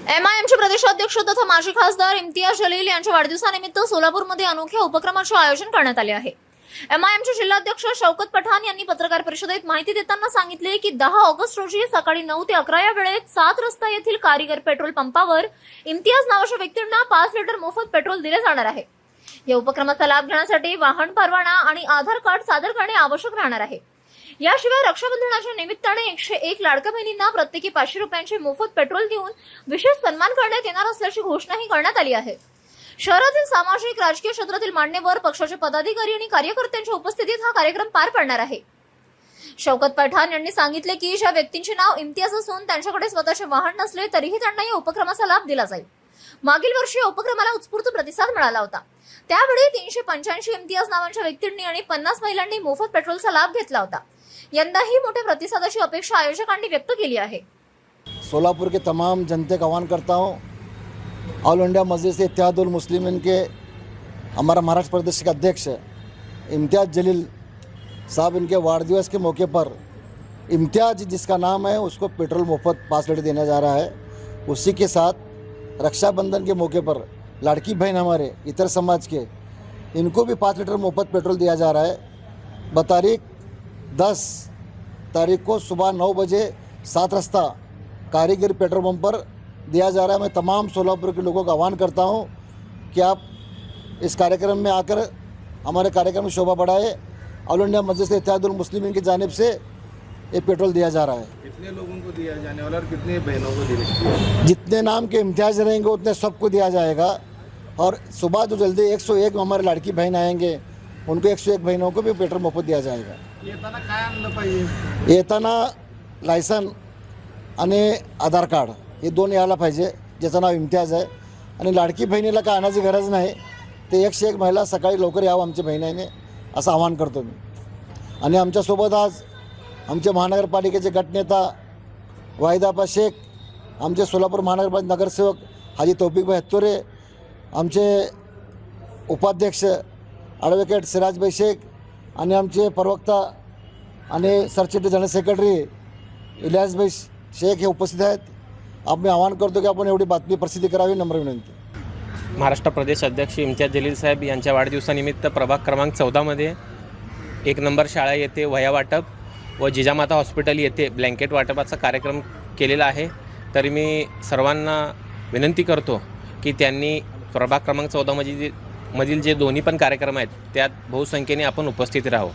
एमआयएमचे प्रदेशाध्यक्ष तथा माजी खासदार इम्तियाज जलील यांच्या वाढदिवसानिमित्त सोलापूरमध्ये अनोख्या उपक्रमाचे आयोजन करण्यात आले आहे। एमआयएमचे जिल्हाध्यक्ष शौकत पठाण यांनी पत्रकार परिषदेत माहिती देताना सांगितले की 10 ऑगस्ट रोजी सकाळी 9 ते 11 या वेळेत 7 रस्ता येथील कारीगर पेट्रोल पंपावर इम्तियाज नावाच्या व्यक्तींना 5 लिटर मोफत पेट्रोल दिले जाणार आहे। या उपक्रमाचा लाभ घेण्यासाठी वाहन परवाना आणि आधार कार्ड सादर करणे आवश्यक राहणार आहे। याशिवाय रक्षाबंधनाच्या निमित्ताने 101 लाडक्या बहिणींना प्रत्येकी 500 रुपयांचे मोफत पेट्रोल देऊन विशेष सन्मान करण्यात येणार असल्याची घोषणाही करण्यात आली आहे। शहरातील सामाजिक राजकीय क्षेत्रातील मान्यवर पक्षाचे पदाधिकारी आणि कार्यकर्त्यांच्या उपस्थितीत हा कार्यक्रम पार पडणार आहे। शौकत पठाण यांनी सांगितले की ज्या व्यक्तींचे नाव इम्तियाज असून त्यांच्याकडे स्वतःचे वाहन नसले तरीही त्यांना या उपक्रमाचा लाभ दिला जाईल। मागील वर्षी या उपक्रमाला उत्स्फूर्त प्रतिसाद मिळाला होता। त्यावेळी 385 इम्तियाज नावाच्या व्यक्तींनी आणि 50 महिलांनी मोफत पेट्रोलचा लाभ घेतला होता। यंदाही मोठ्या प्रतिसादाची अपेक्षा आयोजकांनी व्यक्त केली आहे। सोलापुर के तमाम जनते का आह्वान करता हूँ, ऑल इंडिया मजलिस इत्तेहादुल मुस्लिमीन के हमारा महाराष्ट्र प्रदेश के अध्यक्ष इम्तियाज जलील साहब, इनके वारदिवस के मौके पर इम्तियाज जिसका नाम है उसको पेट्रोल मुफ्त 5 लीटर देने जा रहा है। उसी के साथ रक्षाबंधन के मौके पर लाड़की बहन हमारे इतर समाज के, इनको भी 5 लीटर मुफ्त पेट्रोल दिया जा रहा है। बतारीख 10 तारीख को सुबह 9 बजे 7 रास्ता कारीगर पेट्रोल पंप पर दिया जा रहा है। मैं तमाम सोलापुर के लोगों का आह्वान करता हूं कि आप इस कार्यक्रम में आकर हमारे कार्यक्रम में शोभा बढ़ाए। ऑल इंडिया मजलिस इत्तेहादुल मुस्लिमीन की जानिब से ये पेट्रोल दिया जा रहा है। कितने लोगों को दिया जाने वाला और कितनी बहनों को दिया? जितने नाम के इम्तियाज रहेंगे उतने सबको दिया जाएगा। और सुबह जो जल्दी 101 हमारे लड़की बहन आएंगे उनको 101 बहनों को भी पेट्रोल मुफ्त दिया जाएगा। येताना काय आणलं पाहिजे? येताना लायसन आणि आधार कार्ड हे दोन यायला पाहिजे, ज्याचं नाव इम्तियाज आहे। आणि लाडकी बहिणीला काय आणायची गरज नाही, ते 101 महिला सकाळी लवकर यावं आमच्या बहिणीने असं आवाहन करतो मी। आणि आमच्यासोबत आज आमचे महानगरपालिकेचे गटनेता वाहिदापा शेख, आमचे सोलापूर महानगरपालिका नगरसेवक हाजी तौफिकभाई हत्तोरे, आमचे उपाध्यक्ष ॲडव्होकेट सिराजभाई शेख आणि आमचे प्रवक्ता आणि सरचिटणीस जनरल सेक्रेटरी इलियासभाई शेख हे उपस्थित आहेत। आम्ही आवाहन करतो की आपण एवढी बातमी प्रसिद्ध करावी, नम्र विनंती। महाराष्ट्र प्रदेश अध्यक्ष इम्तियाज जलील साहेब यांच्या वाढदिवसानिमित्त प्रभाग क्रमांक 14 मध्ये 1 नंबर शाळा येथे वह्या वाटप व जिजामाता हॉस्पिटल येथे ब्लँकेट वाटपाचा कार्यक्रम केलेला आहे। तरी मी सर्वांना विनंती करतो की त्यांनी प्रभाग क्रमांक 14 मधील जे दोन्ही पण कार्यक्रम आहेत त्यात बहुसंख्येने आपण उपस्थित राहू।